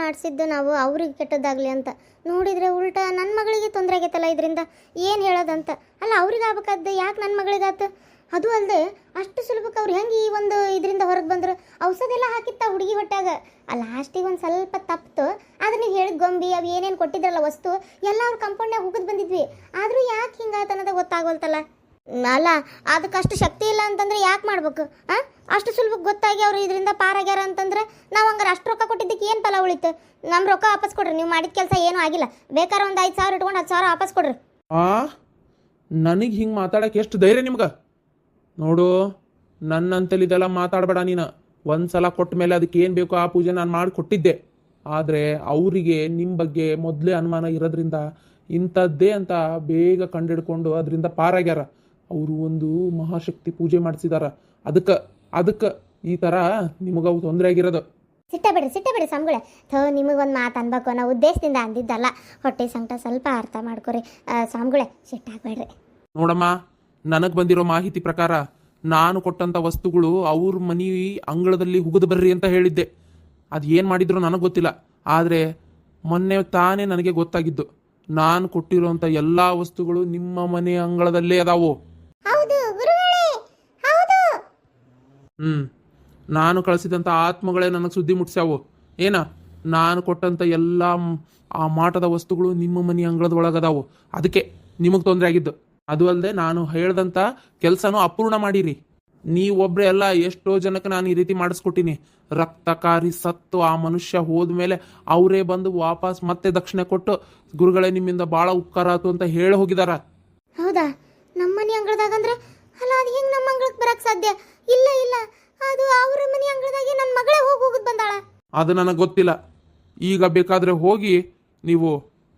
ಮಾಡಿಸಿದ್ದು ನಾವು ಅವ್ರಿಗೆ ಕೆಟ್ಟದ್ದಾಗಲಿ ಅಂತ ನೋಡಿದರೆ ಉಲ್ಟಾ ನನ್ನ ಮಗಳಿಗೆ ತೊಂದರೆ ಆಗೈತಲ್ಲ ಇದರಿಂದ ಏನು ಹೇಳೋದಂತ. ಅಲ್ಲ ಅವ್ರಿಗೆ ಆಗ್ಬೇಕಾದ್ದು ಯಾಕೆ ನನ್ನ ಮಗಳಿಗಾತು? ಅದು ಅಲ್ಲದೆ ಅಷ್ಟು ಸುಲಭಕ್ಕೆ ಅವ್ರು ಹೆಂಗೆ ಈ ಒಂದು ಇದರಿಂದ ಹೊರಗೆ ಬಂದರು? ಔಷಧ ಎಲ್ಲ ಹಾಕಿತ್ತ ಹುಡುಗಿ ಹೊಟ್ಟಾಗ. ಆ ಲಾಸ್ಟಿಗೆ ಒಂದು ಸ್ವಲ್ಪ ತಪ್ಪಿತು. ಆದರೆ ನೀವು ಹೇಳಿದ ಗೊಂಬಿ ಅವು ಏನೇನು ಕೊಟ್ಟಿದ್ರಲ್ಲ ವಸ್ತು ಎಲ್ಲ ಅವ್ರು ಕಂಪೌಂಡ್ನಾಗ ಹೋಗಿದ್ ಬಂದಿದ್ವಿ. ಆದರೂ ಯಾಕೆ ಹಿಂಗಾತ ಅನ್ನೋದು ಗೊತ್ತಾಗೋಲ್ತಲ್ಲ. ಅಲ್ಲ ಅದಕ್ಕೆ ಅಷ್ಟು ಶಕ್ತಿ ಇಲ್ಲ ಅಂತಂದ್ರೆ ಯಾಕೆ ಮಾಡ್ಬೇಕು? ಅಷ್ಟು ಸುಲಭಕ್ಕೆ ಗೊತ್ತಾಗಿ ಅವ್ರು ಇದರಿಂದ ಪಾರಾಗ್ಯಾರ ಅಂತಂದ್ರೆ ನಾವು ಹಂಗಾರೆ ಅಷ್ಟು ರೊಕ್ಕ ಕೊಟ್ಟಿದ್ದಕ್ಕೆ ಏನು ಫಲ ಉಳಿತು? ನಮ್ಮ ರೊಕ್ಕ ವಾಪಸ್ ಕೊಡ್ರಿ. ನೀವು ಮಾಡಿದ ಕೆಲಸ ಏನೂ ಆಗಿಲ್ಲ. ಬೇಕಾದ್ರೆ ಒಂದು 5,000 ಇಟ್ಕೊಂಡು 10,000 ವಾಪಸ್ ಕೊಡ್ರಿ. ನನಗೆ ಹಿಂಗೆ ಮಾತಾಡೋಕೆ ಎಷ್ಟು ಧೈರ್ಯ ನಿಮ್ಗೆ? ನೋಡು, ನನ್ನಂತಲ್ಲಿ ಇದೆಲ್ಲ ಮಾತಾಡಬೇಡ ನೀನು. ಒಂದು ಸಲ ಕೊಟ್ಟ ಮೇಲೆ ಅದಕ್ಕೆ ಏನು ಬೇಕೋ ಆ ಪೂಜೆ ನಾನು ಮಾಡಿ ಕೊಟ್ಟಿದ್ದೆ. ಆದರೆ ಅವರಿಗೆ ನಿಮ್ಮ ಬಗ್ಗೆ ಮೊದಲೇ ಅನುಮಾನ ಇರೋದ್ರಿಂದ ಇಂಥದ್ದೇ ಅಂತ ಬೇಗ ಕಂಡಿಡ್ಕೊಂಡು ಅದರಿಂದ ಪಾರಾಗ್ಯಾರ. ಅವರು ಒಂದು ಮಹಾಶಕ್ತಿ ಪೂಜೆ ಮಾಡಿಸಿದಾರ. ಅದಕ್ಕೆ ಈ ಥರ ನಿಮಗೆ ಅವು ತೊಂದರೆ ಆಗಿರೋದು. ಸಿಟ್ಟಬೇಡಿ ಸ್ವಾಮಿಗಳೇ. ನಿಮಗೊಂದು ಮಾತು ಅನ್ಬೇಕು ಅನ್ನೋ ಉದ್ದೇಶದಿಂದ ಅಂದಿದ್ದಲ್ಲ. ಹೊಟ್ಟೆ ಸಂಕಟ ಸ್ವಲ್ಪ ಅರ್ಥ ಮಾಡ್ಕೊರಿ ಸ್ವಾಮಿಗಳೇ, ಸಿಟ್ಟಾಗಬೇಡ್ರಿ. ನೋಡಮ್ಮ, ನನಗೆ ಬಂದಿರೋ ಮಾಹಿತಿ ಪ್ರಕಾರ ನಾನು ಕೊಟ್ಟಂಥ ವಸ್ತುಗಳು ಅವ್ರ ಮನೆ ಅಂಗಳದಲ್ಲಿ ಹುಗಿದು ಬರ್ರಿ ಅಂತ ಹೇಳಿದ್ದೆ. ಅದು ಏನು ಮಾಡಿದ್ರು ನನಗೆ ಗೊತ್ತಿಲ್ಲ. ಆದರೆ ಮೊನ್ನೆ ತಾನೇ ನನಗೆ ಗೊತ್ತಾಗಿದ್ದು, ನಾನು ಕೊಟ್ಟಿರೋಂಥ ಎಲ್ಲ ವಸ್ತುಗಳು ನಿಮ್ಮ ಮನೆ ಅಂಗಳದಲ್ಲೇ ಅದಾವು. ನಾನು ಕಳಿಸಿದಂಥ ಆತ್ಮಗಳೇ ನನಗೆ ಸುದ್ದಿ ಮುಟ್ಸ್ಯಾವು. ಏನ ನಾನು ಕೊಟ್ಟಂಥ ಎಲ್ಲ ಆ ಮಾಟದ ವಸ್ತುಗಳು ನಿಮ್ಮ ಮನೆ ಅಂಗಳದ ಒಳಗದಾವು. ಅದಕ್ಕೆ ನಿಮಗೆ ತೊಂದರೆ ಆಗಿದ್ದು. ಅದು ಅಲ್ಲದೆ ನಾನು ಹೇಳ್ದಂಥ ಕೆಲಸನೂ ಅಪೂರ್ಣ ಮಾಡಿರಿ. ನೀವೊಬ್ಬರೇ ಎಲ್ಲ ಎಷ್ಟೋ ಜನಕ್ಕೆ ನಾನು ಈ ರೀತಿ ಮಾಡಿಸ್ಕೊಟ್ಟಿನಿ. ರಕ್ತಕಾರಿ ಸತ್ತು ಆ ಮನುಷ್ಯ ಹೋದ್ಮೇಲೆ ಅವರೇ ಬಂದು ವಾಪಸ್ ಮತ್ತೆ ದಕ್ಷಿಣೆ ಕೊಟ್ಟು, ಗುರುಗಳೇ ನಿಮ್ಮಿಂದ ಭಾಳ ಉಪಕಾರ ಆಯ್ತು ಅಂತ ಹೇಳಿ ಹೋಗಿದಾರ. ಹೌದಾ? ನಮ್ಮ ಮನೆ ಅಂಗಳದಾಗಂದ್ರೆ ಅಲ್ಲ, ಅದು ಹೆಂಗೆ ನಮ್ಮ ಅಂಗಳಕ್ಕೆ ಬರಕ್ಕೆ ಸಾಧ್ಯ? ಇಲ್ಲ, ಅದು ಅವ್ರ ಮನೆ ಅಂಗಳದಾಗೆ ನನ್ನ ಮಗಳೇ ಹೋಗೋದು ಬಂದಾಳ. ಅದು ನನಗೆ ಗೊತ್ತಿಲ್ಲ. ಈಗ ಬೇಕಾದರೆ ಹೋಗಿ ನೀವು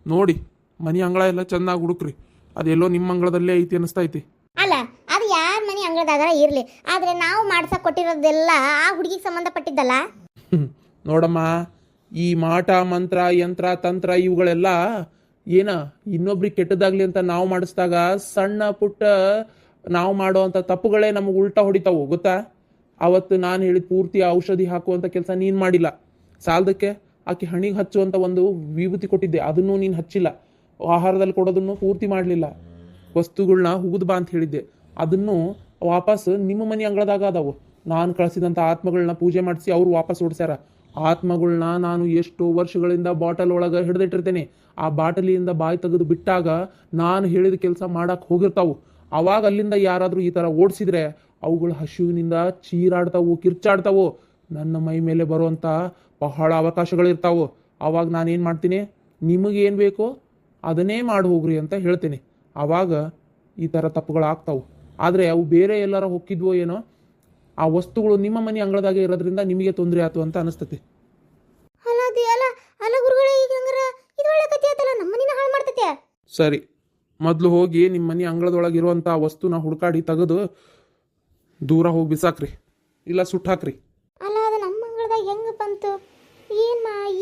ನೋಡಿ, ಮನೆ ಅಂಗಳ ಎಲ್ಲ ಚೆನ್ನಾಗಿ ಹುಡುಕ್ರಿ. ಅದೆಲ್ಲೋ ನಿಮ್ಮ ಅಂಗಳದಲ್ಲೇ ಐತಿ ಅನಿಸ್ತೈತಿ. ಅಲ್ಲ, ಅದು ಯಾರ ಮನೆ ಅಂಗಳದಾಗಾರ ಇರಲಿ, ಆದರೆ ನಾವು ಮಾಡ್ಸಕ್ಕೆ ಕೊಟ್ಟಿರೋದೆಲ್ಲ ಆ ಹುಡುಗಿಗೆ ಸಂಬಂಧಪಟ್ಟಿದ್ದಲ್ಲ. ನೋಡಮ್ಮ, ಈ ಮಾಟ ಮಂತ್ರ ಯಂತ್ರ ತಂತ್ರ ಇವುಗಳೆಲ್ಲ ಏನ ಇನ್ನೊಬ್ರಿಗೆ ಕೆಟ್ಟದಾಗ್ಲಿ ಅಂತ ನಾವು ಮಾಡಿಸಿದಾಗ ಸಣ್ಣ ಪುಟ್ಟ ನಾವು ಮಾಡೋ ಅಂಥ ತಪ್ಪುಗಳೇ ನಮಗೆ ಉಲ್ಟಾ ಹೊಡಿತಾವು, ಗೊತ್ತಾ? ಅವತ್ತು ನಾನು ಹೇಳಿದ ಪೂರ್ತಿ ಔಷಧಿ ಹಾಕುವಂಥ ಕೆಲಸ ನೀನು ಮಾಡಿಲ್ಲ. ಸಾಲದಕ್ಕೆ ಆಕೆ ಹಣಿಗೆ ಹಚ್ಚುವಂಥ ಒಂದು ವಿಭೂತಿ ಕೊಟ್ಟಿದ್ದೆ, ಅದನ್ನು ನೀನು ಹಚ್ಚಿಲ್ಲ. ಆಹಾರದಲ್ಲಿ ಕೊಡೋದನ್ನು ಪೂರ್ತಿ ಮಾಡಲಿಲ್ಲ. ವಸ್ತುಗಳನ್ನ ಹುಗಿದು ಬಾ ಅಂತ ಹೇಳಿದ್ದೆ, ಅದನ್ನು ವಾಪಸ್ ನಿಮ್ಮ ಮನೆ ಅಂಗಳದಾಗ ಅದಾವು. ನಾನು ಕಳಿಸಿದಂಥ ಆತ್ಮಗಳನ್ನ ಪೂಜೆ ಮಾಡಿಸಿ ಅವ್ರು ವಾಪಸ್ ಓಡಿಸ್ಯಾರ. ಆತ್ಮಗಳನ್ನ ನಾನು ಎಷ್ಟೋ ವರ್ಷಗಳಿಂದ ಬಾಟಲ್ ಒಳಗೆ ಹಿಡಿದಿಟ್ಟಿರ್ತೇನೆ. ಆ ಬಾಟಲಿಯಿಂದ ಬಾಯಿ ತೆಗೆದು ಬಿಟ್ಟಾಗ ನಾನು ಹೇಳಿದ ಕೆಲಸ ಮಾಡಕ್ಕೆ ಹೋಗಿರ್ತಾವು. ಆವಾಗ ಅಲ್ಲಿಂದ ಯಾರಾದರೂ ಈ ಥರ ಓಡಿಸಿದ್ರೆ ಅವುಗಳು ಹಸುವಿನಿಂದ ಚೀರಾಡ್ತಾವು, ಕಿರ್ಚಾಡ್ತಾವು. ನನ್ನ ಮೈ ಮೇಲೆ ಬರುವಂಥ ಬಹಳ ಅವಕಾಶಗಳಿರ್ತಾವು. ಆವಾಗ ನಾನೇನು ಮಾಡ್ತೀನಿ, ನಿಮಗೇನು ಬೇಕೋ ಅದನ್ನೇ ಮಾಡಿ ಹೋಗ್ರಿ ಅಂತ ಹೇಳ್ತೀನಿ. ಆವಾಗ ಈ ಥರ ತಪ್ಪುಗಳಾಗ್ತಾವು. ಆದರೆ ಅವು ಬೇರೆ ಎಲ್ಲಾರ ಹೊಕ್ಕಿದ್ವೋ ಏನೋ, ಆ ವಸ್ತುಗಳು ನಿಮ್ಮ ಮನೆ ಅಂಗಳದಾಗೆ ಇರೋದ್ರಿಂದ ನಿಮಗೆ ತೊಂದರೆ ಆಯ್ತು ಅಂತ ಅನಿಸ್ತತಿ. ಸರಿ, ಮೊದಲು ಹೋಗಿ ನಿಮ್ಮ ಮನೆ ಅಂಗಳದೊಳಗಿರುವಂಥ ವಸ್ತುನ ಹುಡುಕಾಡಿ ತೆಗೆದು ದೂರ ಹೋಗಿ ಬಿಸಾಕ್ರಿ, ಇಲ್ಲ ಸುಟ್ಟಾಕ್ರಿ. ಅಲ್ಲ, ಅದು ನಮ್ಮ ಅಂಗಳದಾಗ ಹೆಂಗೆ ಬಂತು?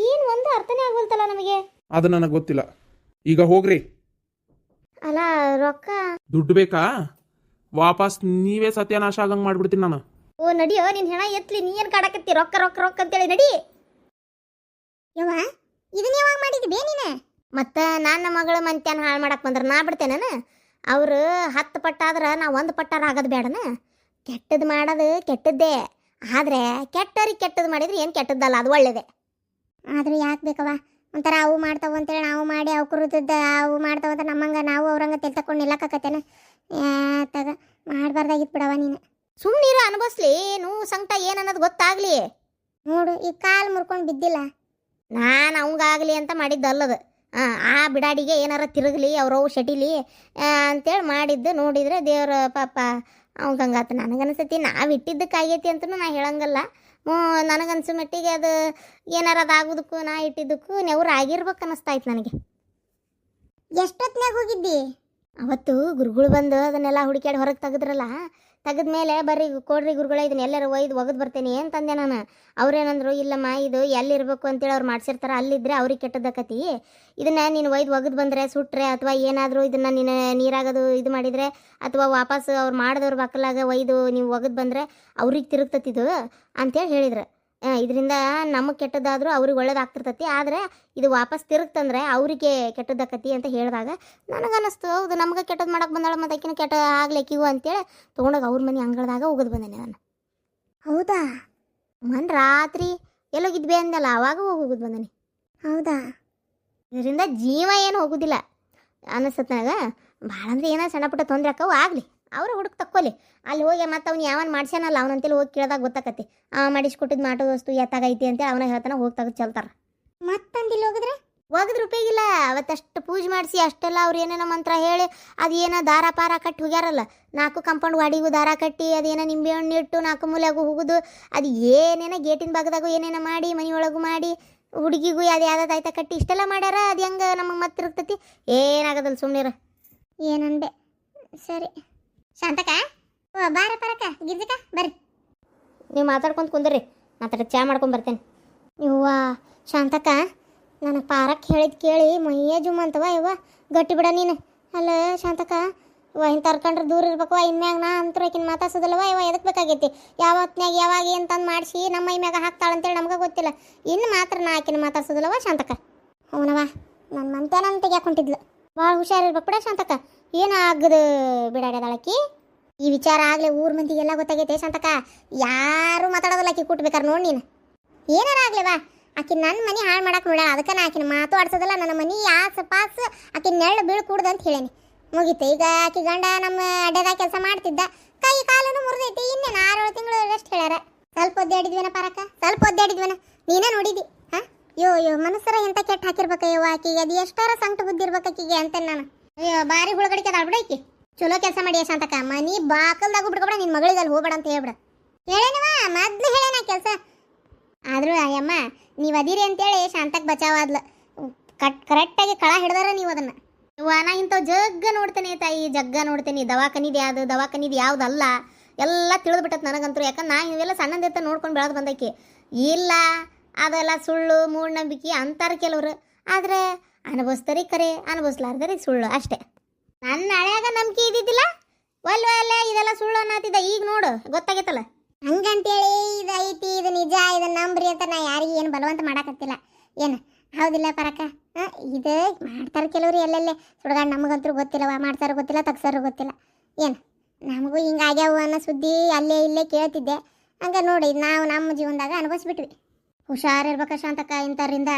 ಏನು ಒಂದು ಅರ್ಥನೇ ಆಗೋಲ್ತಲ್ಲ ನಮಗೆ. ಅದು ನನಗೆ ಗೊತ್ತಿಲ್ಲ. ಈಗ ಹೋಗ್ರಿ. ಅಲ್ಲ, ರೊಕ್ಕ ದುಡ್ಡು ಬೇಕಾ? ವಾಪಸ್ ನೀವೇ ಸತ್ಯನಾಶ ಆಗಂಗೆ ಮಾಡ್ಬಿಡ್ತೀನಿ ನಾನು. ಓ ನಡಿಯೋ, ನೀನು ಹೆಣ ಎತ್ಲಿ, ನೀ ಏನು ಕಾಡಕತ್ತಿ? ರೊಕ್ಕ ರೊಕ್ಕ ರೊಕ್ಕ ಅಂತೇಳಿ ನಡಿ. ಯವ್ವ, ಇದನ್ನ ಯಾವಾಗ ಮಾಡಿದ್ದಿ ಬೇ ನೀನು? ಮತ್ತು ನನ್ನ ಮಗಳ ಮಂತ್ಯಾನ ಹಾಳು ಮಾಡಕ್ಕೆ ಬಂದ್ರೆ ನಾ ಬಿಡ್ತೇನೆ? ಅವರು 10 ಪಟ್ಟಾದ್ರೆ ನಾ 1 ಪಟ್ಟಾರ ಆಗೋದು ಬೇಡನ? ಕೆಟ್ಟದ್ದು ಮಾಡೋದು ಕೆಟ್ಟದ್ದೇ, ಆದರೆ ಕೆಟ್ಟವ್ರಿಗೆ ಕೆಟ್ಟದ್ದು ಮಾಡಿದ್ರೆ ಏನು ಕೆಟ್ಟದ್ದಲ್ಲ, ಅದು ಒಳ್ಳೇದೇ. ಆದರೂ ಯಾಕೆ ಬೇಕವ? ಒಂಥರ ಅವು ಮಾಡ್ತಾವ ಅಂತೇಳಿ ನಾವು ಮಾಡಿ ಅವು ಕುರುತದ ಅವು ಮಾಡ್ತಾವಂತ ನಮ್ಮಂಗೆ ನಾವು ಅವ್ರಂಗೆ ತೆಲ್ ತಕೊಂಡು ನಿಲ್ಲಕತ್ತೇನೆ. ತಗ ಮಾಡಬಾರ್ದಾಗಿತ್ತು ಬಿಡವ ನೀನು. ಸುಮ್ಮನಿರು, ಅನುಭವಿಸ್ಲಿ. ನೋವು ಸಂಕಟ ಏನು ಅನ್ನೋದು ಗೊತ್ತಾಗಲಿ. ನೋಡು, ಈ ಕಾಲು ಮುರ್ಕೊಂಡು ಬಿದ್ದಿಲ್ಲ. ನಾನು ಅವಂಗಾಗಲಿ ಅಂತ ಮಾಡಿದ್ದಲ್ಲದು. ಆ ಬಿಡಾಡಿಗೆ ಏನಾರ ತಿರುಗಲಿ, ಅವ್ರವು ಶಟಿಲಿ ಅಂತೇಳಿ ಮಾಡಿದ್ದು. ನೋಡಿದ್ರೆ ದೇವ್ರ ಪಾಪ ಅವಂಗೆ ಹಂಗಾತ. ನನಗನ್ಸತಿ ನಾವು ಇಟ್ಟಿದ್ದಕ್ಕಾಗೈತಿ ಅಂತಲೂ ನಾ ಹೇಳಂಗಲ್ಲ. ನನಗನ್ಸೋ ಮಟ್ಟಿಗೆ ಅದು ಏನಾರ ಅದಾಗೋದಕ್ಕೂ ನಾ ಇಟ್ಟಿದ್ದಕ್ಕೂ ನೆವ್ರು ಆಗಿರ್ಬೇಕು ಅನ್ನಿಸ್ತಾಯ್ತು ನನಗೆ. ಎಷ್ಟೊತ್ತಿನಾಗ ಹೋಗಿದ್ದಿ? ಅವತ್ತು ಗುರುಗಳು ಬಂದು ಅದನ್ನೆಲ್ಲ ಹುಡುಕ್ಯಾಡಿ ಹೊರಗೆ ತೆಗೆದ್ರಲ್ಲ, ತೆಗೆದ್ಮೇಲೆ ಬರ್ರಿ ಕೊಡ್ರಿ ಗುರುಗಳ, ಇದನ್ನ ಎಲ್ಲರೂ ಒಗದು ಬರ್ತೇನೆ ಅಂತಂದೆ ನಾನು. ಅವ್ರೇನಂದ್ರು, ಇಲ್ಲಮ್ಮ ಇದು ಎಲ್ಲಿರ್ಬೇಕು ಅಂತೇಳಿ ಅವ್ರು ಮಾಡ್ಸಿರ್ತಾರೆ, ಅಲ್ಲಿದ್ದರೆ ಅವ್ರಿಗೆ ಕೆಟ್ಟದಕ್ಕತಿ. ಇದನ್ನು ನೀನು ಒಗದು ಬಂದರೆ ಸುಟ್ರೆ ಅಥವಾ ಏನಾದರೂ ಇದನ್ನು ನೀನು ನೀರಾಗೋದು ಇದು ಮಾಡಿದರೆ ಅಥವಾ ವಾಪಸ್ ಅವ್ರು ಮಾಡಿದವ್ರು ಬಕ್ಕಲಾಗ ನೀವು ಒಗದು ಬಂದರೆ ಅವ್ರಿಗೆ ತಿರುಗ್ತತಿದು ಅಂತೇಳಿ ಹೇಳಿದ್ರು. ಇದರಿಂದ ನಮಗೆ ಕೆಟ್ಟದ್ದಾದರೂ ಅವ್ರಿಗೆ ಒಳ್ಳೇದಾಗ್ತಿರ್ತೈತಿ. ಆದರೆ ಇದು ವಾಪಸ್ ತಿರುಗ್ತಂದ್ರೆ ಅವರಿಗೆ ಕೆಟ್ಟದಾಕತಿ ಅಂತ ಹೇಳಿದಾಗ ನನಗನ್ನಿಸ್ತು, ಹೌದು ನಮ್ಗೆ ಕೆಟ್ಟದ್ದು ಮಾಡಕ್ಕೆ ಬಂದಾಳ ಮತ್ತು ಆಕಿನ ಕೆಟ್ಟ ಆಗ್ಲಿಕ್ಕಿವು ಅಂತೇಳಿ ತೊಗೊಂಡೋಗಿ ಅವ್ರ ಮನೆ ಅಂಗಳದಾಗ ಹೋಗೋದು ಬಂದೇನೆ ನಾನು. ಹೌದಾ? ರಾತ್ರಿ ಎಲ್ಲೋಗಿದ್ವಿ ಅಂದಲ್ಲ, ಅವಾಗ ಹೋಗೋದು ಬಂದೇನೆ. ಹೌದಾ? ಇದರಿಂದ ಜೀವ ಏನು ಹೋಗೋದಿಲ್ಲ ಅನ್ನಿಸ್ತದೆ ನನಗೆ. ಭಾಳ ಅಂದ್ರೆ ಏನೋ ಸಣ್ಣ ಪುಟ್ಟ ತೊಂದರೆ ಆಕ್ಕವು, ಆಗಲಿ ಅವರು ಹುಡುಕ್ ತಕ್ಕೋಲಿ. ಅಲ್ಲಿ ಹೋಗಿ ಮತ್ತು ಅವ್ನು ಯಾವನ್ ಮಾಡ್ಸ್ಯಾನಲ್ಲ ಅವನಂತೇಳಿ ಹೋಗಿ ಕೇಳಿದಾಗ ಗೊತ್ತಾಕತಿ. ಮಾಡಿಸ್ಕೊಟ್ಟಿದ್ದು ಮಾಟೋ ವಸ್ತು ಎತ್ತಾಗೈತಿ ಅಂತ ಅವನ ಹೇಳ್ತಾನೆ, ಹೋಗಿ ತೆಗೆದು ಚೆಲ್ತಾರ. ಮತ್ತಂದಿಲ್ಲ ಹೋಗಿದ್ರೆ ಉಪಯೋಗಿಲ್ಲ. ಅವತ್ತಷ್ಟು ಪೂಜೆ ಮಾಡಿಸಿ ಅಷ್ಟೆಲ್ಲ ಅವ್ರು ಏನೇನೋ ಮಂತ್ರ ಹೇಳಿ ಅದೇನೋ ದಾರ ಪಾರ ಕಟ್ಟಿ ಹೋಗ್ಯಾರಲ್ಲ, 4 ಕಾಂಪೌಂಡ್ ವಾಡಿಗೂ ದಾರ ಕಟ್ಟಿ ಅದೇನೋ ನಿಂಬೆ ಹಣ್ಣು ಇಟ್ಟು 4 ಮೂಲೆಗೂ ಹೋಗೋದು, ಅದು ಏನೇನೋ ಗೇಟಿನ ಭಾಗದಾಗೂ ಏನೇನೋ ಮಾಡಿ ಮನೆಯೊಳಗೂ ಮಾಡಿ ಹುಡುಗಿಗೂ ಯಾವ್ದು ಆಯ್ತಾ ಕಟ್ಟಿ ಇಷ್ಟೆಲ್ಲ ಮಾಡ್ಯಾರ. ಅದು ಹೆಂಗೆ ನಮಗೆ ಮತ್ತೆ ತಿರುಗ್ತತಿ? ಏನಾಗೋದಲ್ಲ, ಸುಮ್ಮನಿರ. ಏನಂದೆ? ಸರಿ ಶಾಂತಕ, ಬಾರ ಪರಕ ಗಿರ್ಜಕ ಬರ್ರಿ. ನೀವು ಮಾತಾಡ್ಕೊಂಡು ಕುಂದ್ರಿ, ಚಾ ಮಾಡ್ಕೊಂಡು ಬರ್ತೇನೆ. ಇವ್ವ ಶಾಂತಕ, ನನಗೆ ಪಾರಕ್ಕೆ ಹೇಳಿದ್ ಕೇಳಿ ಮೈಯೇ ಜುಮ್ ಅಂತವ. ಇವ್ವ ಗಟ್ಟಿ ಬಿಡ ನೀನು. ಅಲ್ಲ ಶಾಂತಕ, ಇನ್ನು ತರ್ಕೊಂಡ್ರೆ ದೂರ ಇರ್ಬೇಕು. ಇನ್ಮ್ಯಾಗ ನಾ ಅಂತೂ ಆಕಿನ ಮಾತಾಡ್ಸೋದಲ್ವ. ಇವ ಎದಕ್ಕೆ ಬೇಕಾಗೈತಿ? ಯಾವ ಹೊತ್ನ್ಯಾಗ ಯಾವಾಗ ಅಂತಂದು ಮಾಡಿಸಿ ನಮ್ಮ ಮೈ ಮ್ಯಾಗ ಹಾಕ್ತಾಳಂತೇಳಿ ನಮ್ಗೆ ಗೊತ್ತಿಲ್ಲ. ಇನ್ನು ಮಾತ್ರ ನಾ ಆಕಿನ ಮಾತಾಡ್ಸೋದಲ್ವ ಶಾಂತಕ. ಅವನವ ನನ್ನ ಮಂತೇನ ತೆಗ್ಯಾಕೊಂಡಿದ್ಲು. ಭಾಳ ಹುಷಾರಿರ್ಬೇಕು ಬಿಡ ಶಾಂತಕ. ಏನಾಗದು ಬಿಡಾಡ್ಯದಾಳಕಿ. ಈ ವಿಚಾರ ಆಗಲೇ ಊರ ಮಂದಿಗೆಲ್ಲ ಗೊತ್ತಾಗೈತೆ ಶಾಂತಕ. ಯಾರು ಮಾತಾಡೋದಿಲ್ಲ ಆಕಿ ಕೂಟ್ಬೇಕಾರೆ ನೋಡಿ ನೀನು. ಏನಾರ ಆಗ್ಲೇವಾ, ಆಕಿ ನನ್ನ ಮನೆ ಹಾಳು ಮಾಡಕ್ಕೆ ನೋಡ. ಅದಕ್ಕೆ ನಾ ಆಕಿನ ಮಾತು ಆಡ್ಸೋದಿಲ್ಲ. ನನ್ನ ಮನೆ ಯಾಸ ಪಾಸ್ ಆಕಿನ ನೆಳ್ಳು ಬೀಳು ಕೂಡ್ದು ಅಂತ ಹೇಳೇನಿ. ಮುಗೀತು. ಈಗ ಆಕಿ ಗಂಡ ನಮ್ಮ ಅಡ್ಡದಾಗ ಕೆಲಸ ಮಾಡ್ತಿದ್ದ, ಕೈ ಕಾಲನು ಮುರಿದೈತಿ. ಇನ್ನೇನು 6-7 ತಿಂಗಳು ರೆಸ್ಟ್ ಹೇಳ್ಯಾರ. ಸ್ವಲ್ಪ ಒದ್ದಾಡಿದ್ವೇನ ಪಾರಕ್ಕ, ಸ್ವಲ್ಪ ಒದ್ದಾಡಿದ್ವೇನ. ನೀನೇ ನೋಡಿದಿ. ಹಾಂ ಯೋ ಮನಸ್ಸರ ಎಂತ ಕೆಟ್ಟ ಹಾಕಿರ್ಬೇಕಯ್ಯೋ ಆಕಿಗೆ. ಅದು ಎಷ್ಟಾರ ಸಂಕಟ ಬುದ್ಧಿ ಇರ್ಬೇಕು ಆಕಿಗೆ ಅಂತೇನೆ ನಾನು. ಅಯ್ಯೋ ಬಾರಿ ಹುಳಗಡಿಕೆ ಅದಾಳ್ಬಿಡ ಆಕಿ. ಚಲೋ ಕೆಲಸ ಮಾಡಿ ಶಾಂತಕ. ಮನಿ ಬಾಕಲ್ದಾಗ ಬಿಡ್ಕೊಬೇಡ, ನಿನ್ನ ಮಗಳಿಗೆ ಅಲ್ಲಿ ಹೋಗ್ಬೇಡ ಅಂತ ಹೇಳ್ಬಿಡ. ಹೇಳೇನವ ಮೊದ್ಲು ಹೇಳೇನ ಕೆಲಸ. ಆದರೂ ಅಯ್ಯಮ್ಮ ನೀವು ಅದಿರಿ ಅಂತೇಳಿ ಶಾಂತಕ್ಕೆ ಬಚಾವಾದ್ಲು. ಕರೆಕ್ಟಾಗಿ ಕಳ ಹಿಡ್ದಾರ ನೀವು ಅದನ್ನು. ನಾ ಇಂಥವು ಜಗ್ಗ ನೋಡ್ತೇನೆ ತಾಯಿ, ಜಗ್ಗ ನೋಡ್ತೇನೆ. ದವಾಖಾನಿದು ಯಾವುದು, ದವಾಖಾನಿದು ಯಾವುದಲ್ಲ ಎಲ್ಲ ತಿಳಿದ್ಬಿಟ್ಟತ್ ನನಗಂತೂ. ಯಾಕಂದ್ರೆ ನಾ ಇವೆಲ್ಲ ಸಣ್ಣದಿರ್ತ ನೋಡ್ಕೊಂಡು ಬೆಳೆದು ಬಂದೈಕಿ. ಇಲ್ಲ ಅದೆಲ್ಲ ಸುಳ್ಳು ಮೂಢನಂಬಿಕೆ ಅಂತಾರೆ ಕೆಲವರು. ಆದರೆ ಅನುಭವಿಸ್ತಾರಿ ಕರೆ, ಅನುಭವಿಸ್ಲಾರ್ದಾರಿ ಸುಳ್ಳು ಅಷ್ಟೇ. ನನ್ನ ಹಳೆಯಾಗ ನಂಬಿಕೆ ಇದ್ದಿದ್ದಿಲ್ಲ, ಒಲ್ಲೆ ಇದೆಲ್ಲ ಸುಳ್ಳು ಅನ್ನತ್ತಿದ್ದ. ಈಗ ನೋಡು ಗೊತ್ತಾಗೈತಲ್ಲ. ಹಂಗಂತೇಳಿ ಇದು ಐತಿ, ಇದು ನಿಜ, ಇದು ನಂಬ್ರಿ ಅಂತ ನಾ ಯಾರಿಗೆ ಏನು ಬಲವಂತ ಮಾಡಾಕತ್ತಿಲ್ಲ. ಏನು ಹೌದಿಲ್ಲ ಪರಕ? ಇದು ಮಾಡ್ತಾರೆ ಕೆಲವರು ಎಲ್ಲೆಲ್ಲೇ ಸುಡ್ಗಾಡು. ನಮಗಂತೂ ಗೊತ್ತಿಲ್ಲವ, ಮಾಡ್ತಾರೋ ಗೊತ್ತಿಲ್ಲ, ತಗ್ಸಾರೋ ಗೊತ್ತಿಲ್ಲ. ಏನು ನಮಗೂ ಹಿಂಗಾಗ್ಯಾವು ಅನ್ನೋ ಸುದ್ದಿ ಅಲ್ಲೇ ಇಲ್ಲೇ ಕೇಳ್ತಿದ್ದೆ. ಹಂಗೆ ನೋಡಿ ನಾವು ನಮ್ಮ ಜೀವನದಾಗ ಅನುಭವಿಸ್ಬಿಟ್ವಿ. ಹುಷಾರಿರ್ಬೇಕ ಶಾಂತಕ ಇಂಥವ್ರಿಂದ.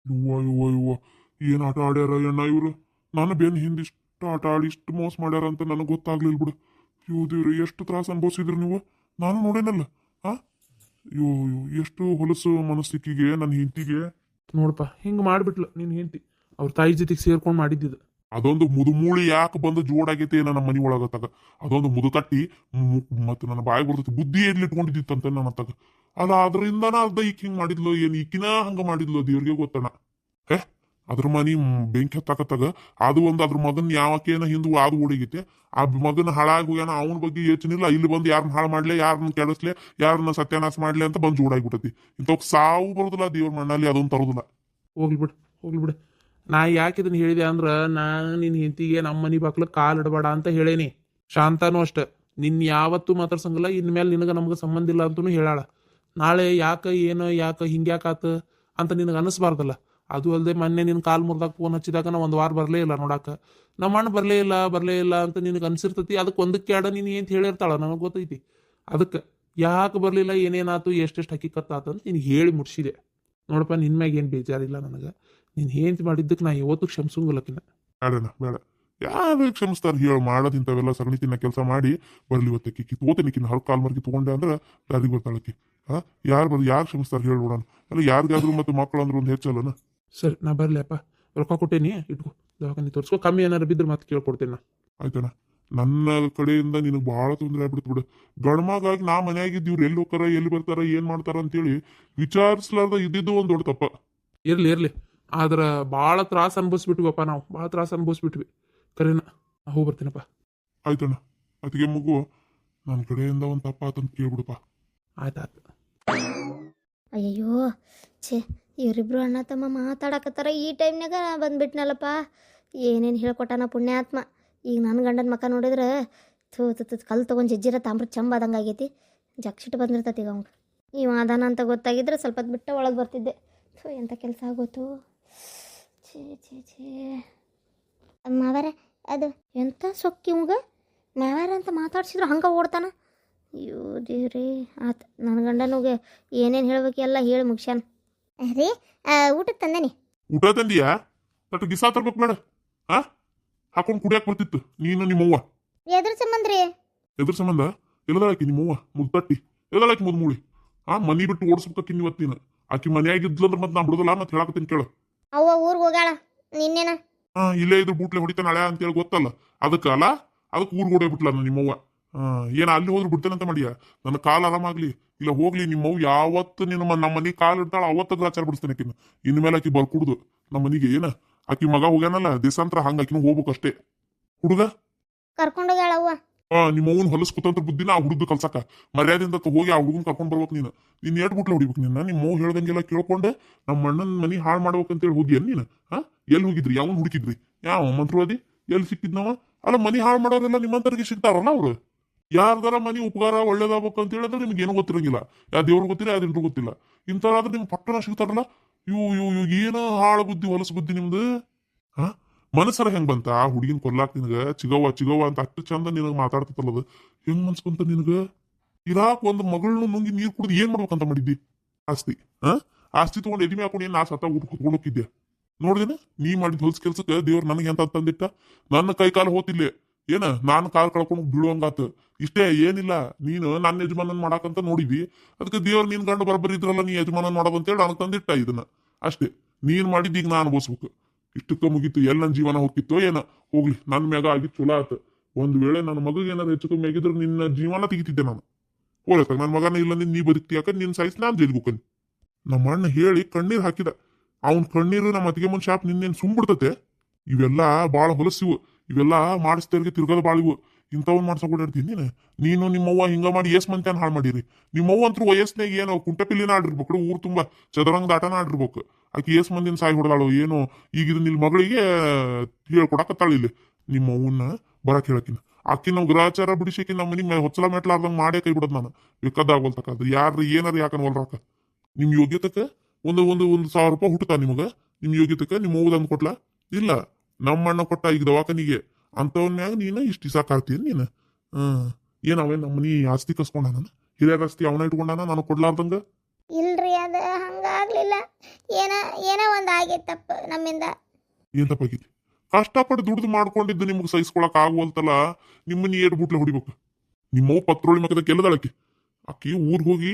ಯುವ ಏನು ಆಟ ಆಡ್ಯಾರ ಅಣ್ಣ ಇವರು. ನಾನು ಬೆನ್ನು ಹಿಂದೆ ಇಷ್ಟು ಆಟ ಆಡಿ ಇಷ್ಟು ಮೋಸ ಮಾಡ್ಯಾರ ಅಂತ ನನಗೆ ಗೊತ್ತಾಗ್ಲಿಲ್ಲ ಬಿಡು. ದೇವ್ರು ಎಷ್ಟು ತ್ರಾಸ ಅನುಭವಿಸಿದ್ರಿ ನೀವು, ನಾನು ನೋಡೇನಲ್ಲ. ಎಷ್ಟು ಹೊಲಸು ಮನಸ್ಥಿತಿಗೆ ನನ್ನ ಹೆಂಡತಿಗೆ. ನೋಡಪ್ಪ, ಹಿಂಗೆ ಮಾಡಿಬಿಟ್ಲು ನಿನ್ನ ಹೆಂಡತಿ. ಅವ್ರ ತಾಯಿ ಜೊತೆಗೆ ಸೇರ್ಕೊಂಡು ಮಾಡಿದ್ದಿದ್ದು. ಅದೊಂದು ಮುದುಮೂಳಿ ಯಾಕೆ ಬಂದು ಜೋಡಾಗೈತೆ ನನ್ನ ಮನೆ ಒಳಗತ್ತಾಗ. ಅದೊಂದು ಮುದು ತಟ್ಟಿ ಮತ್ತು ನನ್ನ ಬಾಯಿ ಬರ್ತೈತಿ. ಬುದ್ಧಿ ಎಲ್ಲಿ ಇಟ್ಕೊಂಡಿದ್ದಿತ್ತಂತ ನನ್ನ ತಗ. ಅಲ್ಲ ಅದರಿಂದನ ಅರ್ಧ ಈಕ್ ಹಿಂಗೆ ಮಾಡಿದ್ಲು, ಏನು ಈಕಿನ ಹಂಗೆ ಮಾಡಿದ್ಲು ದೇವ್ರಿಗೆ ಗೊತ್ತಣ. ಅದ್ರ ಮನಿ ಬೆಂಕಿ ಹತ್ತಾಕತ್ತಾಗ ಅದು ಒಂದು ಅದ್ರ ಮಗನ್ ಯಾವಕೇನ ಹಿಂದೂ ಅದು ಓಡಿಗೈತೆ. ಆ ಮಗನ ಹಾಳಾಗಿ ಹೋಗ್ಯಾನ, ಅವನ ಬಗ್ಗೆ ಯೋಚನೆ ಇಲ್ಲ. ಇಲ್ಲಿ ಬಂದು ಯಾರನ್ನ ಹಾಳು ಮಾಡ್ಲಿ, ಯಾರನ್ನ ಕೆಡಿಸ್ಲಿ, ಯಾರನ್ನ ಸತ್ಯಾನಾಶ ಮಾಡ್ಲಿ ಅಂತ ಬಂದು ಜೋಡಾಗ್ಬಿಟ್ಟತಿ. ಇಂಥವ್ ಸಾವು ಬರೋದಿಲ್ಲ ದೇವ್ರ ಮಣ್ಣಲ್ಲಿ, ಅದೊಂದು ತರೋದಿಲ್ಲ. ಹೋಗ್ಲಿ ಬಿಡು. ನಾ ಯಾಕೆ ಇದನ್ನ ಹೇಳಿದೆ ಅಂದ್ರೆ, ನಾನು ನಿನ್ನ ಹೆಂಡತಿಗೆ ನಮ್ಮ ಮನೆ ಬಾಕ್ಲು ಕಾಲು ಇಡಬೇಡ ಅಂತ ಹೇಳೇನಿ. ಶಾಂತಾನು ಅಷ್ಟೆ, ನಿನ್ನ ಯಾವತ್ತೂ ಮಾತಾಡ್ಸಂಗಿಲ್ಲ. ಇನ್ಮೇಲೆ ನಿನಗೆ ನಮ್ಗೆ ಸಂಬಂಧ ಇಲ್ಲ ಅಂತೂ ಹೇಳಾಳ. ನಾಳೆ ಯಾಕೆ ಹಿಂಗ್ಯಾಕಾತ ಅಂತ ನಿನಗೆ ಅನ್ನಿಸ್ಬಾರ್ದಲ್ಲ. ಅದು ಅಲ್ಲದೆ ಮೊನ್ನೆ ನಿನ್ನ ಕಾಲು ಮುರಿದಾಗ ಫೋನ್ ಹಚ್ಚಿದಾಗ ನಾ 1 ವಾರ ಬರಲೇ ಇಲ್ಲ ನೋಡಾಕ. ನಮ್ಮ ಅಣ್ಣ ಬರಲೇ ಇಲ್ಲ ಅಂತ ನಿನಗೆ ಅನ್ಸಿರ್ತತಿ. ಅದಕ್ಕೆ ಒಂದಕ್ಕೆ ಆಡ ನೀನು ಏನು ಹೇಳಿರ್ತಾಳ ನನಗೆ ಗೊತ್ತೈತಿ. ಅದಕ್ಕೆ ಯಾಕೆ ಬರಲಿಲ್ಲ, ಏನೇನಾಯ್ತು, ಎಷ್ಟೆಷ್ಟು ಹಕ್ಕಿಕತ್ತಾತ ಅಂತ ನಿನಗೆ ಹೇಳಿ ಮುಟ್ಸಿದೆ. ನೋಡಪ್ಪ, ನಿನ್ನ ಮ್ಯಾಗ ಏನು ಬೇಜಾರಿಲ್ಲ ನನಗೆ. ನೀನು ಹೆಂಡ್ತಿ ಮಾಡಿದ್ದಕ್ಕೆ ನಾ ಯಾವತ್ತೂ ಕ್ಷಮಿಸಂಗಿಲ್ಲಕಿನ್ನ. ಬೇಡ ಯಾರು ಕ್ಷಮಿಸ್ತಾರ ಹೇಳು. ಮಾಡೋದು ಇಂಥವೆಲ್ಲ ಸಗಣಿ ತಿನ್ನ ಕೆಲಸ ಮಾಡಿ ಬರ್ಲಿ. ಇವತ್ತಕ್ಕೆ ಕಿತ್ತೋತನಿಕಿನ ಹರ್ ಕಾಲ್ ಮರ್ಕಿ ತೊಗೊಂಡೆ ಅಂದ್ರೆ ದಾರಿಗೆ ಬರ್ತಾಳಕಿ. ಯಾರು ಕ್ಷಮಿಸ್ತಾರ ಹೇಳ್ಬಿಡೋಣ. ಅಲ್ಲ ಯಾರಿಗಾದ್ರು ಮತ್ತು ಮಕ್ಕಳು ಅಂದ್ರೆ ಒಂದು ಹೆಚ್ಚಲ್ಲನ. ಸರಿ, ನಾ ಬರಲಿಯಪ್ಪ. ರೊಕ್ಕ ಕೊಟ್ಟೇನಿ, ಇಟ್ಕೋ. ದವಾಖಾನೆ ತೋರಿಸ್ಕೊ. ಕಮ್ಮಿ ಏನಾರು ಬಿದ್ರೆ ಮತ್ತೆ ಕೇಳ್ಕೊಡ್ತೇನೆ ನಾ. ಆಯ್ತಣ್ಣ, ನನ್ನ ಕಡೆಯಿಂದ ನಿನಗೆ ಭಾಳ ತೊಂದರೆ ಆಗ್ಬಿಡ್ತು ಬಿಡು. ಗಂಡ್ಮಗಾಗಿ ನಾ ಮನೆಯಾಗಿದ್ದು ಇವ್ರು ಎಲ್ಲಿ ಹೋಗ್ತಾರ, ಎಲ್ಲಿ ಬರ್ತಾರ, ಏನು ಮಾಡ್ತಾರ ಅಂತೇಳಿ ವಿಚಾರಿಸ್ಲಾರ್ದ ಇದ್ದಿದ್ದು ಒಂದು ದೊಡ್ಡ ತಪ್ಪ. ಇರ್ಲಿ ಆದ್ರೆ ಭಾಳ ತ್ರಾಸ ಅನ್ಭವಿಸ್ಬಿಟ್ವಪ್ಪ ನಾವು. ಭಾಳ ತ್ರಾಸ ಅನ್ಭವಿಸ್ಬಿಟ್ವಿ. ಕರೆನ ಹೋಗಿ ಬರ್ತೀನಪ್ಪ. ಆಯ್ತಣ್ಣ, ಅದಕ್ಕೆ ಮಗು ನನ್ನ ಕಡೆಯಿಂದ ಒಂದು ತಪ್ಪ ಆತಂತ ಕೇಳ್ಬಿಡಪ್ಪ. ಆಯ್ತು. ಅಯ್ಯಯ್ಯೋ ಇವರಿಬ್ರು ಅಣ್ಣ ತಮ್ಮ ಮಾತಾಡಕತ್ತಾರ. ಈ ಟೈಮ್ನಾಗ ಬಂದ್ಬಿಟ್ನಲ್ಲಪ್ಪ. ಏನೇನು ಹೇಳ್ಕೊಟ್ಟಾನ ಪುಣ್ಯಾತ್ಮ. ಈಗ ನನ್ನ ಗಂಡನ ಮಕ್ಕ ನೋಡಿದ್ರೆ ಕಲ್ ತೊಗೊಂಡು ಜಜ್ಜಿರ ತಾಮ್ರ ಚಂಬಾದಂಗೆ ಆಗೈತಿ. ಜಕ್ಷಿಟ್ಟು ಬಂದಿರ್ತೈತಿ ಈಗ ಅವ್ನು. ಇವ ಅದಾನ ಅಂತ ಗೊತ್ತಾಗಿದ್ರೆ ಸ್ವಲ್ಪ ಹೊತ್ತು ಬಿಟ್ಟು ಒಳಗೆ ಬರ್ತಿದ್ದೆ. ಸೊ ಎಂಥ ಕೆಲಸ ಆಗೋತು. ಛೇ ಛೇ ಛೇ ಮಾವರ ಅದು ಎಂಥ ಸೊಕ್ಕಿ ಇವಾಗ ಮಾವಾರ ಅಂತ ಮಾತಾಡ್ಸಿದ್ರು ಹಂಗೆ ಓಡ್ತಾನ. ಅಯ್ಯೋ ದೇವ್ರಿ ಆತ ನನ್ನ ಗಂಡನಿಗೆ ಏನೇನು ಹೇಳ್ಬೇಕು ಎಲ್ಲ ಹೇಳಿ ಮುಗ್ಸ್ಯಾನ. ರೀ ಊಟಕ್ಕೆ ತಂದೇನಿ. ಊಟ ತಂದಿಯಾ? ತಟ್ಟು ಗಿಸಾ ತರ್ಬೇಕು ಬೇಡ ಹಾಕೊಂಡು ಕುಡಿಯಾಕ ಬರ್ತಿತ್ತು ನೀನು ನಿಮ್ಮವ್ವ. ಎದ್ರ ಸಂಬಂಧ ರೀ? ಎದ್ರ ಸಂಬಂಧ? ಎಲ್ಲದಾಕಿ ನಿಮ್ಮವ್ವ ಮುಗ್ತಟ್ಟಿ ಎಲ್ಲದಾಕಿ ಮುದ್ಮೂಳಿ ಮನಿ ಬಿಟ್ಟು ಓಡಿಸ್ಬೇಕಿನ್ ಇವತ್ತು ನೀನು. ಆಕಿ ಮನೆಯಾಗಿದ್ಲಂದ್ರೆ ಮತ್ತೆ ನಾ ಬಿಡೋದಲ್ಲ ಮತ್ತೆ ಹೇಳಕತ್ತೀನಿ ಕೇಳು. ಅವ್ವ ಊರಿಗೆ ಹೋಗಾಳ ನಿನ್ನೇನ? ಇಲ್ಲೇ ಇದ್ರ ಬೂಟ್ಲೆ ಹೊಡಿತಾನೆ ಹಳೆ ಅಂತೇಳಿ ಗೊತ್ತಲ್ಲ ಅದಕ್ಕೆ ಅಲ್ಲ ಅದಕ್ಕೆ ಊರಿಗೆ ಓಡೋಗ್ಬಿಟ್ಲ ನಿಮ್ಮವ್ವ. ಏನ ಅಲ್ಲಿ ಹೋದ್ರು ಬಿಡ್ತೇನಂತ ಮಾಡಿಯ ನನ್ನ ಕಾಲ್ ಆರಾಮಾಗ್ಲಿ ಇಲ್ಲ ಹೋಗ್ಲಿ. ನಿಮ್ಮವ್ವ ಯಾವತ್ತು ನಿನ್ನ ನಮ್ಮ ಮನೆ ಕಾಲ್ ಇಡ್ತಾಳ ಅವತ್ತ ಗ್ರಾಚಾರ ಬಿಡಿಸ್ತೇನೆ ಆಕಿನ. ಇನ್ಮೇಲೆ ಆಕಿ ಬರ್ಕುಡ್ದು ನಮ್ಮ ಮನಿಗೆ ಏನ ಆಕಿ ಮಗ ಹೋಗ್ಯಾನಲ್ಲ ದೇಶಾಂತರ ಹಂಗ ಆಕಿನ ಹೋಗ್ಬೇಕು ಅಷ್ಟೇ. ಹುಡುಗ ಕರ್ಕೊಂಡೋಗ್ಯಾಳ ಅವ್ವ. ನಿಮ್ಮವ್ವನ್ ಹೊಲಸ್ ಕುತಂತ್ರ ಬುದ್ಧಿನ ಆ ಹುಡುಗ ಕಲ್ಸಕ ಮರ್ಯಾದೆಯಿಂದ ಹೋಗಿ ಆ ಹುಡುಗನ್ ಕರ್ಕೊಂಡ್ ಬರ್ಬೇಕು ನೀನು. ನೀನ್ ಏಟ್ ಬಿಟ್ಲೆ ಹೊಡಿಬೇಕು ನಿನ್ನ. ನಿಮ್ಮವ್ ಹೇಳ್ದಂಗೆಲ್ಲ ಕೇಳ್ಕೊಂಡು ನಮ್ಮ ಅಣ್ಣನ ಮನಿ ಹಾಳು ಮಾಡ್ಬೇಕಂತೇಳಿ ಹೋಗಿಯನ್ ನೀನು. ಎಲ್ಲಿ ಹೋಗಿದ್ರಿ? ಯಾವನ್ ಹುಡುಕಿದ್ರಿ? ಯಾವ ಮಂತ್ರವಾದಿ ಎಲ್ಲಿ ಸಿಕ್ಕಿದ್ನವ? ಅಲ್ಲ ಮನಿ ಹಾಳು ಮಾಡೋರೆಲ್ಲ ನಿಮ್ಮಂತರಿಗೆ ಸಿಗ್ತಾರಲ್ಲ ಅವ್ರು. ಯಾರ್ದಾರ ಮನಿ ಉಪಕಾರ ಒಳ್ಳೇದಾಗಬೇಕು ಅಂತ ಹೇಳಿದ್ರೆ ನಿಮ್ಗೆ ಏನೂ ಗೊತ್ತಿರಂಗಿಲ್ಲ. ಯಾ ದೇವ್ರು ಗೊತ್ತಿಲ್ಲ ಯಾವ್ದು ಗೊತ್ತಿಲ್ಲ. ಇಂಥವ್ರಾದ್ರೆ ನಿಮ್ಗೆ ಪಟ್ಟಣ ಸಿಗ್ತಾರಲ್ಲ. ಇವು ಏನೋ ಹಾಳು ಬುದ್ಧಿ ಹೊಲಸು ಬುದ್ಧಿ ನಿಮ್ದು. ಮನಸ್ಸರ ಹೆಂಗ್ ಬಂತ ಆ ಹುಡುಗಿನ ಕೊಲ್ಲಾಕ್ ನಿನಗ? ಚಿಗವ್ವ ಅಂತ ಅಷ್ಟು ಚಂದ ನಿನಗ ಮಾತಾಡ್ತಲ್ಲ ಅದು ಹೆಂಗ್ ಮನ್ಸ್ ಬಂತ ನಿನಗ? ಇರಾಕ್ ಒಂದು ಮಗಳನ್ನ ನುಂಗಿ ನೀರ್ ಕುಡಿದು ಏನ್ ಮಾಡ್ಬೇಕಂತ ಮಾಡಿದ್ದಿ? ಆಸ್ತಿ ಆಸ್ತಿ ತಗೊಂಡು ಎದಿಮೆ ಹಾಕೊಂಡು ಏನ್ ನಾ ಸತ್ತ ಕುಡ್ಕೊಳಕಿದ್ದೆ ನೋಡಿದೇನ? ನೀ ಮಾಡಿದ ಹೊಲ್ಸ್ ಕೆಲ್ಸಕ್ಕೆ ದೇವ್ರು ನನಗೆ ಎಂತ ತಂದಿಟ್ಟ. ನನ್ನ ಕೈ ಕಾಲು ಹೋತಿಲ್ಲೇ ಏನ ನಾನು ಕಾಲ್ ಕಳ್ಕೊಂಡು ಬೀಳುವಂಗಾತ. ಇಷ್ಟೇ ಏನಿಲ್ಲ. ನೀನು ನನ್ನ ಯಜಮಾನನ್ ಮಾಡಾಕಂತ ನೋಡಿದ್ವಿ ಅದಕ್ಕೆ ದೇವ್ರು ನೀನ್ ಗಂಡು ಬರಬರಿ ಇದ್ರಲ್ಲ ನೀ ಯಜಮಾನನ್ ಮಾಡೋದಂತೇಳಿ ನನಗೆ ತಂದಿಟ್ಟ ಇದನ್ನ. ಅಷ್ಟೇ ನೀನ್ ಮಾಡಿದ್ದು ಈಗ ನಾನು ಅನುಭವಿಸ್ಬೇಕು. ಇಷ್ಟಕ್ಕ ಮುಗೀತು. ಎಲ್ಲ ನನ್ನ ಜೀವನ ಹೋಗಿತ್ತೋ ಏನ ಹೋಗ್ಲಿ ನನ್ನ ಮ್ಯಾಗ ಆಗಿದ್ ಚಲೋ ಆತ. ಒಂದ್ ವೇಳೆ ನನ್ನ ಮಗಗೆ ಏನಾದ್ರು ಹೆಚ್ಚು ಕಮ್ಮಿ ಆಗಿದ್ರೆ ನಿನ್ನ ಜೀವನ ತೆಗಿತಿದ್ದೆ ನಾನು. ಹೋಗ್ಲಕ್ಕ ನನ್ನ ಮಗನ ಇಲ್ಲ ನೀ ಬದುಕ್ತಿಯಾಕ ನಿನ್ ಸಾಯಿಸಿ ನಾನು ಜೈಲ್ಗೆ ಹೋಗ್ತೀನಿ. ನಮ್ಮ ಅಣ್ಣ ಹೇಳಿ ಕಣ್ಣೀರ್ ಹಾಕಿದ. ಅವ್ನ ಕಣ್ಣೀರು ನಮ್ಮ ಅತ್ತಿಗೆ ಮುಂದ್ ಶಾಪ್ ನಿನ್ನೇನು ಸುಮ್ಬಿಡ್ತತೆ. ಇವೆಲ್ಲ ಬಾಳ ಹೊಲಸಿವು. ಇವೆಲ್ಲ ಮಾಡಿಸ್ತೇರಿಗೆ ತಿರ್ಗದ ಬಾಳಿವು. ಇಂಥವ್ನ ಮಾಡ್ಸಕ್ ಓಡಾಡ್ತೀನಿ ನೀನು ನಿಮ್ಮವ್ವ ಹಿಂಗ ಮಾಡಿ ಎಸ್ ಮಂತ್ಯಾನ ಹಾಳು ಮಾಡಿರಿ. ನಿಮ್ಮವ್ವ ಅಂತೂ ವಯಸ್ಸಿನಾಗ ಏನೋ ಕುಂಟಪಿಲ್ಲಿನ ಆಡಿರ್ಬೇಕು. ಊರು ತುಂಬಾ ಚದರಂಗದ ಆಟನ ಆಡಿರ್ಬೇಕು. ಆಕಿ ಎಸ್ ಮಂದಿನ ಸಾಯಿ ಹೊಡೆದಾಳು ಏನೋ. ಈಗ ಇದು ನಿಲ್ ಮಗಳಿಗೆ ಹೇಳ್ಕೊಡಕತ್ತಾಳ ಇಲ್ಲಿ ನಿಮ್ಮವ್ವನ್ನ ಬರಕ್ ಹೇಳಕಿನ. ಆಕಿ ನಾವು ಗ್ರಹಚಾರ ಬಿಡಿಸಿಕಿ ನಮ್ಮ ಮನಿ ಹೊಚ್ಚಲ ಮೆಟ್ಲಾರ್ದಂಗ್ ಮಾಡೇ ಕೈ ಬಿಡೋದ್ ನಾನು. ಬೇಕಾದಾಗೋಲ್ತಕ್ಕ ಯಾರು ಏನಾರ ಯಾಕನ್ವಲ್ರಾಕ. ನಿಮ್ ಯೋಗ್ಯತಕ್ಕ ಒಂದು 1,000 ರೂಪಾಯಿ ಹುಟ್ಟುತ್ತಾ ನಿಮಗ? ನಿಮ್ ಯೋಗ್ಯತಕ್ಕ ನಿಮ್ಮ ಅವ್ವದಂದ್ ಕೊಟ್ಲಾ? ಇಲ್ಲ. ನಮ್ಮ ಅಣ್ಣ ಕೊಟ್ಟ ಈಗ ದವಾಖಾನಿಗೆ ಅಂತವನ್ ಮ್ಯಾಗ ನೀನ ಇಷ್ಟ ದಿವಸ ಕಾಡ್ತೀನಿ ನೀನು. ಏನ್ ಅವೇ ನಮ್ಮ ಮನಿ ಆಸ್ತಿ ಕಸ್ಕೊಂಡ ನಾನು ಹಿರಿಯರ ಆಸ್ತಿ ಅವನ ಇಟ್ಕೊಂಡಾನ ನಾನು ಕೊಡ್ಲಾರ್ದಂಗ? ಇಲ್ರಿ ಅದ ಹಂಗಾಗ್ಲಿಲ್ಲ. ಏನೋ ಒಂದ್ ಆಗೈತ್ ತಪ್ಪ ನಮ್ಮಿಂದ. ಏನ್ ತಪ್ಪಾಗೈತಿ? ಕಷ್ಟಪಟ್ಟು ದುಡ್ದು ಮಾಡ್ಕೊಂಡಿದ್ದು ನಿಮ್ಗೆ ಸಹಿಸ್ಕೊಳಕ್ ಆಗುವಂತಲ್ಲ. ನಿಮ್ಮನ್ನ ಏಟ್ ಬುಟ್ಲೆ ಹೊಡಿಬೇಕು. ನಿಮ್ಮವ್ ಪತ್ರೋಳಿ ಮಕ್ಕದ ಕೆಲದಳಕಿ ಆಕಿ ಊರ್ಗ್ ಹೋಗಿ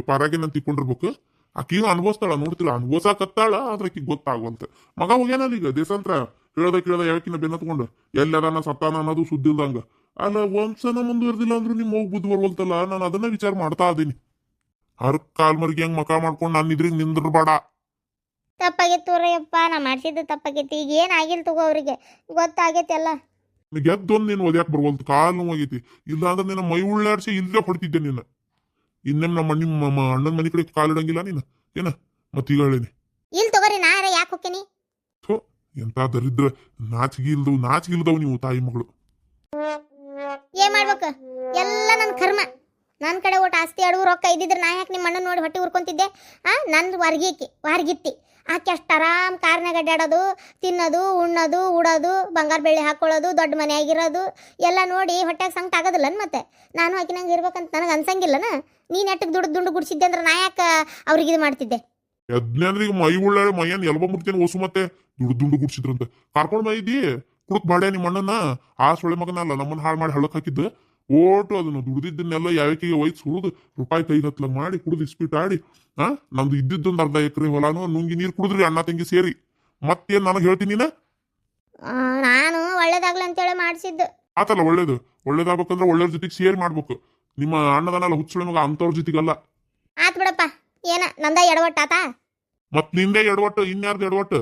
ಪಾರಾಗಿನ ತಿಕ್ಕೊಂಡಿರ್ಬೇಕು. ಆಕಿ ಅನುಭವಿಸ್ತಾಳ ನೋಡ್ತಿಲ್ಲ ಅನುಭವಿಸಾಕತ್ತಾಳ. ಆದ್ರೆ ಆಕಿ ಗೊತ್ತಾಗುವಂತ ಮಗ ಹೋಗ್ಯಾನಲ್ಲ ಈಗ ದೇಶಾಂತರ ಕೇಳ್ದ ಯಾಕಿನ ಬೆನ್ನ ತಗೊಂಡು ಎಲ್ಲದಾನ ಸತ್ತಾನ ಅನ್ನೋದು ಸುದ್ದಿ ಇಲ್ದಂಗ. ಅಲ್ಲ ಒಂದ್ಸನ ಮುಂದುವರೆದಿಲ್ಲ ಅಂದ್ರೂ ನಿಮ್ ಹೋಗಿ ಬುದ್ಧಿ ಬರ್ವಲ್ತಲ್ಲ. ನಾನು ಅದನ್ನ ವಿಚಾರ ಮಾಡ್ತಾ ಇದೀನಿ. ಹರ್ ಕಾಲ್ ಮರ್ಗಿ ಹೆಂಗ್ ಮಕ ಮಾಡ್ಕೊಂಡು ನಾನು ಇದ್ರಿಗೆ ನಿಂದ್ರಬೇಡ. ತಪ್ಪಾಗೈತಿ ತೋರಯ್ಯಪ್ಪ. ನಾ ಮಾಡ್ಸಿದ್ದು ತಪ್ಪಾಗೈತಿ. ಈಗ ಏನಾಗಿಲ್ ತಗೋ ಅವ್ರಿಗೆ ಗೊತ್ತಾಗೈತಿ ಎಲ್ಲ. ಗೆದ್ದೊಂದು ನೀನು ಒದ್ಯಾಕ್ ಬರ್ವಲ್ತು. ಕಾಲು ನೋವಾಗೈತಿ. ಇಲ್ಲ ಅಂದ್ರೆ ನಿನ್ನ ಮೈ ಉಳ್ಳಾಡ್ಸಿ ಇಲ್ಲೇ ಹೊಡ್ತಿದ್ದೆ ನೀನು. ಇನ್ನೇಮ್ ನಿಮ್ಮ ಅಣ್ಣನ ಮನೆ ಕಡೆ ಕಾಲಿಡಂಗಿಲ್ಲ ನೀನು ಏನ ಮತ್ತೀಗ ಹೇಳೇನಿ. ಇಲ್ ತಗೋರಿ ನಾರ ಯಾಕೆ ಹೋಗ್ತೀನಿ? ಎಂತ ದರಿದ್ರ ನಾಚಿಗಿಲ್ದವ್ ನೀವು ತಾಯಿ ಮಗಳು. ಏನ್ ಮಾಡ್ಬೇಕು? ಎಲ್ಲ ನನ್ ಕರ್ಮ. ನನ್ನ ಕಡೆ ಒಟ್ಟು ಆಸ್ತಿ ಅಡುವು ರೊಕ್ಕ ಇದ್ದಿದ್ರೆ ನಾ ಯಾಕೆ ನಿಮ್ಮ ಅಣ್ಣ ನೋಡಿ ಹೊಟ್ಟೆ ಉರ್ಕೊಂತಿದ್ದೆ? ನಂದು ವಾರ್ಗಿತ್ತಿ ಆಕೆ ಅಷ್ಟು ಆರಾಮ್ ಕಾರ್ನಾಗ ಅಡ್ಡಾಡೋದು, ತಿನ್ನೋದು, ಉಣ್ಣೋದು, ಉಡೋದು, ಬಂಗಾರ ಬೆಳ್ಳಿ ಹಾಕೊಳ್ಳೋದು, ದೊಡ್ಡ ಮನೆ ಆಗಿರೋದು ಎಲ್ಲ ನೋಡಿ ಹೊಟ್ಟೆಗೆ ಸಂಕಟ ಆಗೋದಿಲ್ಲನ್? ಮತ್ತೆ ನಾನು ಆಕಿನಂಗೆ ಇರ್ಬೇಕಂತ ನನಗೆ ಅನ್ಸಂಗಿಲ್ಲನ? ನೀನು ಎಟ್ಟಕ್ಕೆ ದುಂಡು ಗುಡಿಸಿದ್ದೆ ಅಂದ್ರೆ ನಾ ಯಾಕೆ ಅವ್ರಿಗೆ ಇದು ಮಾಡ್ತಿದ್ದೆ? ಯಜ್ಞಾನ್ರಿಗೆ ಮೈ ಉಳ್ಳಾಳೆ ಮೈಯನ್ ಎಲ್ಬ ಮುಟ್ತೇನೆ ಓಸು ಮತ್ತೆ ದುಡ್ಡು ಗುಡ್ಸಿದ್ರಂತ ಕರ್ಕೊಂಡ್ ಬಂದಿದ್ದಿ. ಕುಡುಕ್ ಬಾಡ್ಯ ನಿಮ್ಮ ಅಣ್ಣನ ಆ ಸೊಳೆ ಮಗನ ಅಲ್ಲ ನಮ್ಮನ್ನ ಹಾಳು ಮಾಡಿ ಹಳ್ಳಕ್ ಹಾಕಿದ್ದು. ಓಟು ಅದನ್ನು ದುಡ್ದಿದ್ದನ್ನೆಲ್ಲ ಯಾವಕ್ಕೆ ಒಯ್ದು ಸುರಿದು ರೂಪಾಯಿ ಕೈ ಹತ್ಲಂಗ್ ಮಾಡಿ ಕುಡಿದು ಇಸ್ಪಿಟ್ ಆಡಿ ನಮ್ದು ಇದ್ದಿದ್ದೊಂದು 1/2 ಎಕರೆ ಹೊಲಾನು ನುಂಗಿ ನೀರು ಕುಡಿದ್ರಿ ಅಣ್ಣ ತಂಗಿ ಸೇರಿ. ಮತ್ತೇನ್ ನನಗೆ ಹೇಳ್ತೀನಿ ನೀನ? ನಾನು ಒಳ್ಳೇದಾಗ್ಲಿ ಅಂತೇಳಿ ಮಾಡಿಸಿದ್ದು. ಆತಲ್ಲ ಒಳ್ಳೇದಾಗ್ಬೇಕಂದ್ರೆ ಒಳ್ಳೆಯವ್ರ ಜೊತೆಗೆ ಸೇರಿ ಮಾಡ್ಬೇಕು. ನಿಮ್ಮ ಅಣ್ಣದನಲ್ಲ ಹುಚ್ಚುಳೆ ಮಗ ಅಂತವ್ರ ಜೊತೆಗಲ್ಲ. ಆತ್ ಬಿಡಪ್ಪ. ಏನ ನಂದ ಎಡವಟ್ಟಾತ? ಮತ್ ನಿಂದೆ ಎಡವಟ್ಟು ಇನ್ಯಾರ್ದು ಎಡವಟ್ಟು?